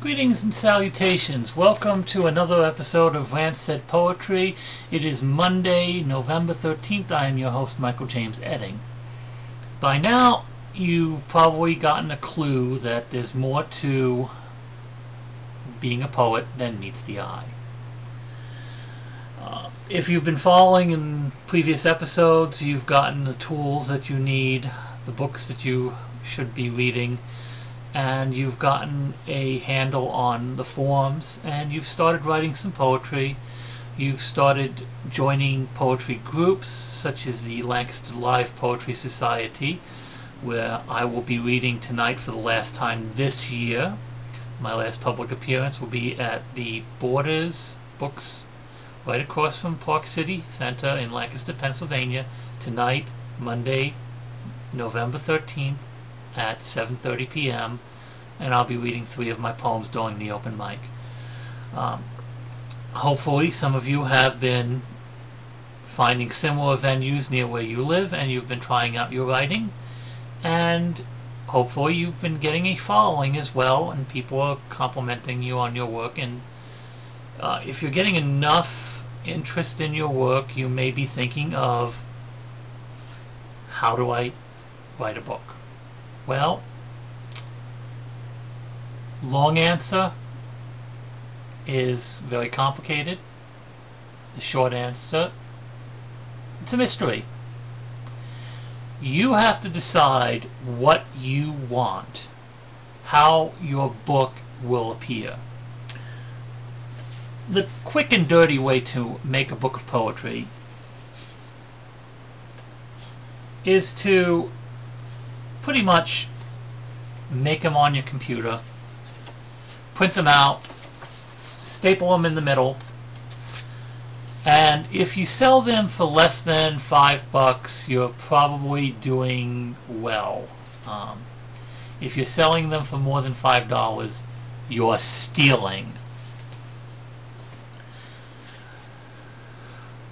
Greetings and salutations. Welcome to another episode of Rant Said Poetry. It is Monday, November 13th. I am your host, Michael James Edding. By now, you've probably gotten a clue that there's more to being a poet than meets the eye. If you've been following in previous episodes, you've gotten the tools that you need, the books that you should be reading, and you've gotten a handle on the forums, and you've started writing some poetry. You've started joining poetry groups such as the Lancaster Live Poetry Society, where I will be reading tonight for the last time this year. My last public appearance will be at the Borders Books right across from Park City Center in Lancaster, Pennsylvania, tonight, Monday, November 13th at 7:30 p.m. and I'll be reading 3 of my poems during the open mic. Hopefully some of you have been finding similar venues near where you live and you've been trying out your writing, and hopefully you've been getting a following as well and people are complimenting you on your work. And if you're getting enough interest in your work, you may be thinking of, how do I write a book? Well, long answer is very complicated. The short answer, it's a mystery. You have to decide what you want, how your book will appear. The quick and dirty way to make a book of poetry is to pretty much make them on your computer, print them out, staple them in the middle, and if you sell them for less than $5, you're probably doing well. If you're selling them for more than $5, you're stealing.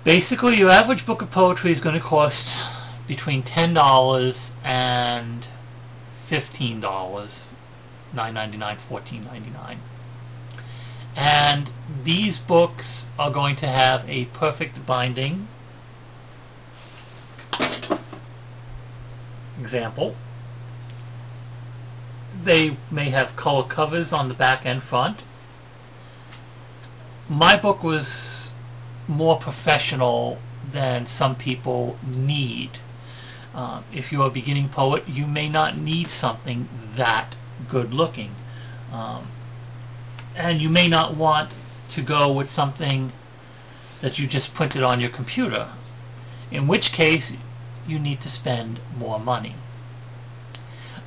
Basically, your average book of poetry is going to cost between $10 and $15, $9.99, $14.99. And these books are going to have a perfect binding. Example. They may have color covers on the back and front. My book was more professional than some people need. If you're a beginning poet, you may not need something that good looking. And you may not want to go with something that you just printed on your computer, in which case you need to spend more money.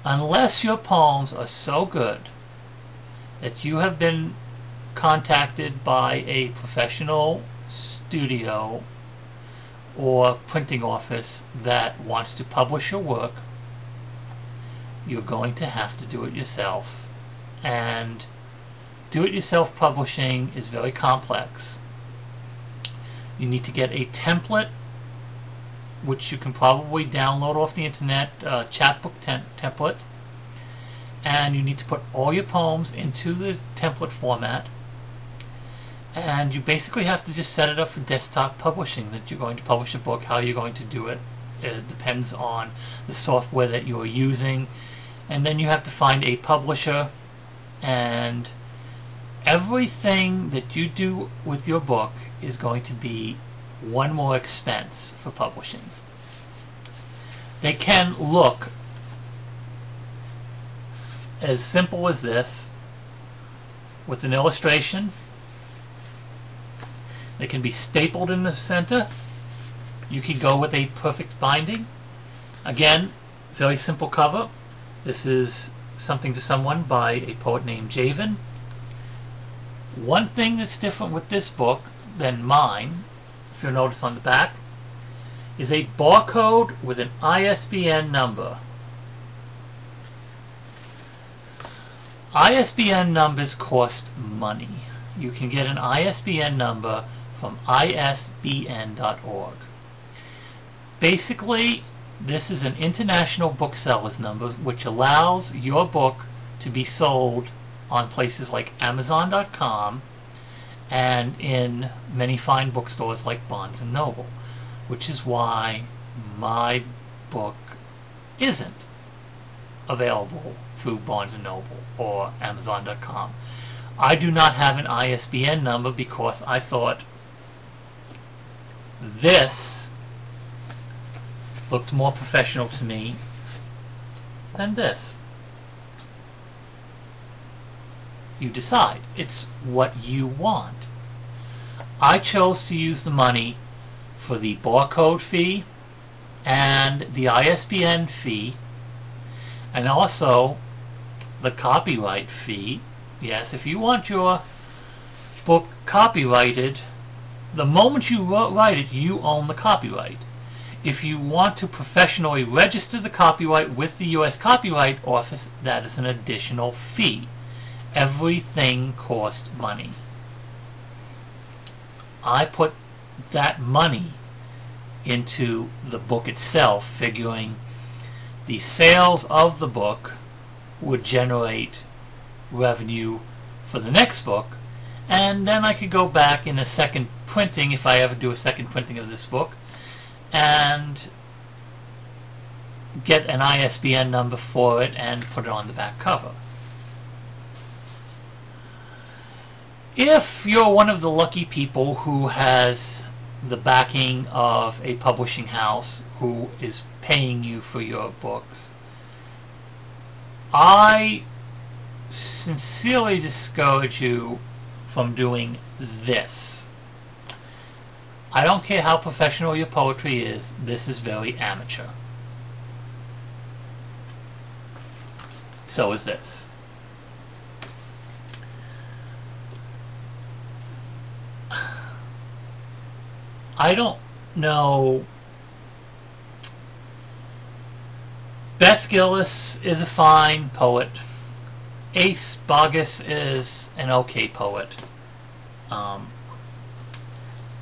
Unless your poems are so good that you have been contacted by a professional studio or printing office that wants to publish your work, you're going to have to do it yourself. And do-it-yourself publishing is very complex. You need to get a template, which you can probably download off the internet, chapbook template, and you need to put all your poems into the template format. And you basically have to just set it up for desktop publishing, that you're going to publish a book. How you're going to do it, it depends on the software that you are using. And then you have to find a publisher, and everything that you do with your book is going to be one more expense for publishing. They can look as simple as this, with an illustration. They can be stapled in the center. You can go with a perfect binding. Again, very simple cover. This is Something to Someone by a poet named Javen. One thing that's different with this book than mine, if you'll notice on the back, is a barcode with an ISBN number. ISBN numbers cost money. You can get an ISBN number from isbn.org. Basically, this is an international booksellers number which allows your book to be sold on places like Amazon.com and in many fine bookstores like Barnes & Noble, which is why my book isn't available through Barnes & Noble or Amazon.com. I do not have an ISBN number because I thought this looked more professional to me than this. You decide. It's what you want. I chose to use the money for the barcode fee and the ISBN fee, and also the copyright fee. Yes, if you want your book copyrighted, the moment you write it, you own the copyright. If you want to professionally register the copyright with the U.S. Copyright Office, that is an additional fee. Everything costs money. I put that money into the book itself, figuring the sales of the book would generate revenue for the next book, and then I could go back in a second printing, if I ever do a second printing of this book, and get an ISBN number for it and put it on the back cover. If you're one of the lucky people who has the backing of a publishing house who is paying you for your books, I sincerely discourage you from doing this. I don't care how professional your poetry is, this is very amateur. So is this. I don't know. Beth Gillis is a fine poet. Ace Bogus is an okay poet.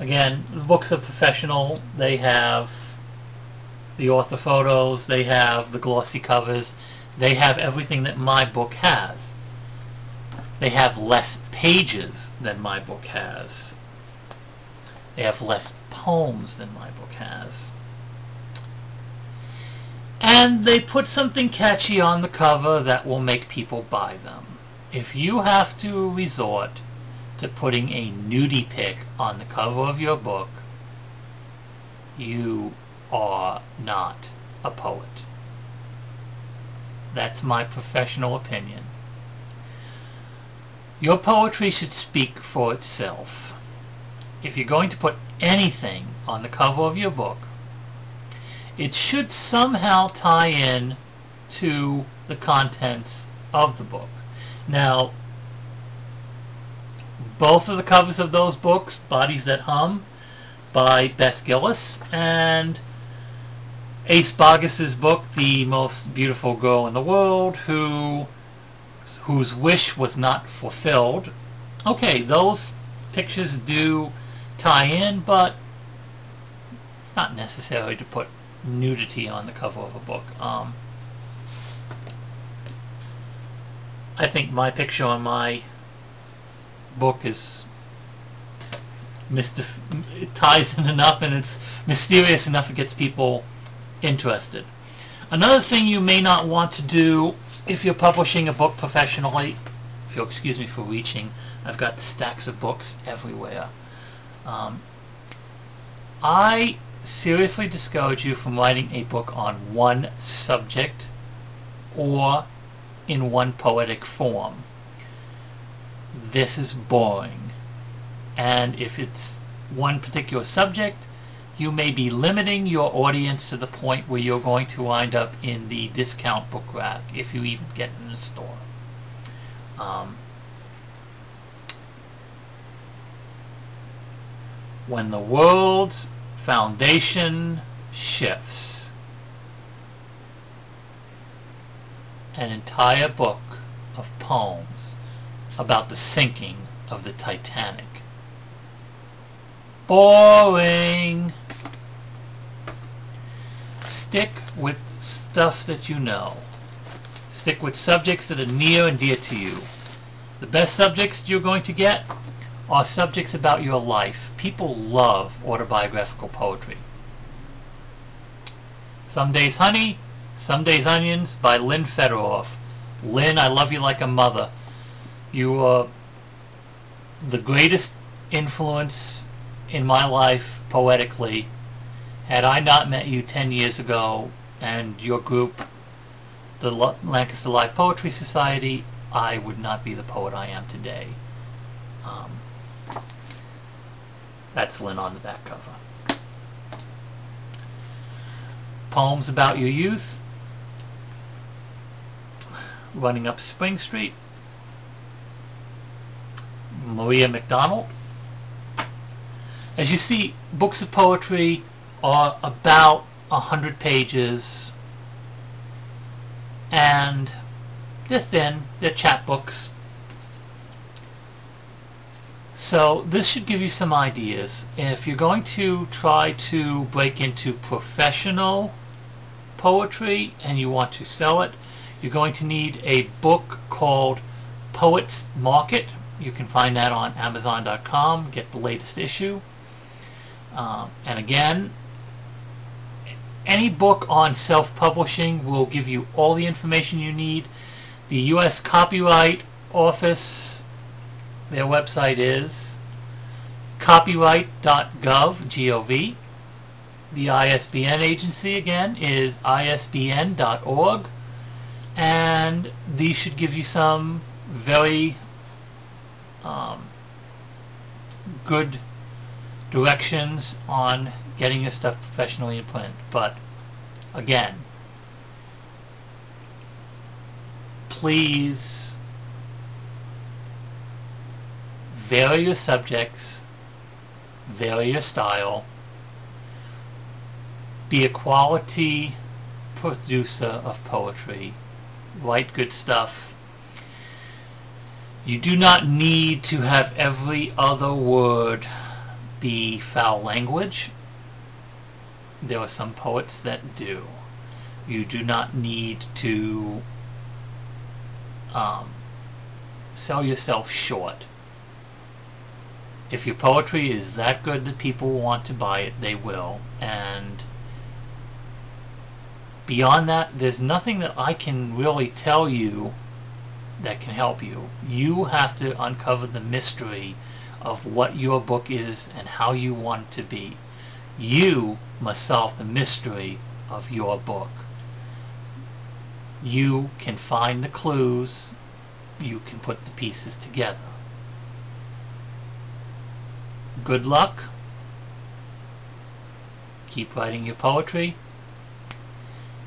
Again, the books are professional. They have the author photos, they have the glossy covers, they have everything that my book has. They have less pages than my book has. They have less poems than my book has. And they put something catchy on the cover that will make people buy them. If you have to resort to putting a nudie pic on the cover of your book, you are not a poet. That's my professional opinion. Your poetry should speak for itself. If you're going to put anything on the cover of your book, it should somehow tie in to the contents of the book. Now, both of the covers of those books, Bodies That Hum by Beth Gillis, and Ace Bogus's book, The Most Beautiful Girl in the World, whose wish was not fulfilled. Okay, those pictures do tie in, but it's not necessary to put nudity on the cover of a book. I think my picture on my book is it ties in enough and it's mysterious enough it gets people interested. Another thing you may not want to do if you're publishing a book professionally, if you'll excuse me for reaching, I've got stacks of books everywhere. I seriously discourage you from writing a book on one subject or in one poetic form. This is boring. And if it's one particular subject, you may be limiting your audience to the point where you're going to wind up in the discount book rack if you even get in the store. When the world's foundation shifts, an entire book of poems about the sinking of the Titanic. Boring. Stick with stuff that you know. Stick with subjects that are near and dear to you. The best subjects you're going to get are subjects about your life. People love autobiographical poetry. Some Days Honey, Some Days Onions by Lynn Federoff. Lynn, I love you like a mother. You are the greatest influence in my life poetically. Had I not met you 10 years ago and your group, the Lancaster Live Poetry Society, I would not be the poet I am today. That's Lynn on the back cover. Poems about your youth. Running Up Spring Street. Maria McDonald. As you see, books of poetry are about 100 pages, and they're thin, they're chapbooks. So this should give you some ideas. If you're going to try to break into professional poetry and you want to sell it, you're going to need a book called Poets Market. You can find that on Amazon.com, get the latest issue. And again, any book on self-publishing will give you all the information you need. The U.S. Copyright Office, their website is copyright.gov, G-O-V. The ISBN agency, again, is isbn.org. And these should give you some very good directions on getting your stuff professionally in print. But again, please vary your subjects, vary your style, be a quality producer of poetry, write good stuff. You do not need to have every other word be foul language. There are some poets that do. You do not need to sell yourself short. If your poetry is that good that people want to buy it, they will. And beyond that, there's nothing that I can really tell you that can help you. You have to uncover the mystery of what your book is and how you want it to be. You must solve the mystery of your book. You can find the clues. You can put the pieces together. Good luck. Keep writing your poetry.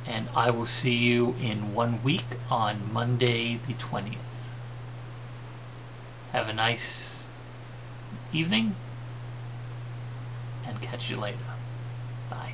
And I will see you in 1 week on Monday the 20th. Have a nice evening, and catch you later. Bye.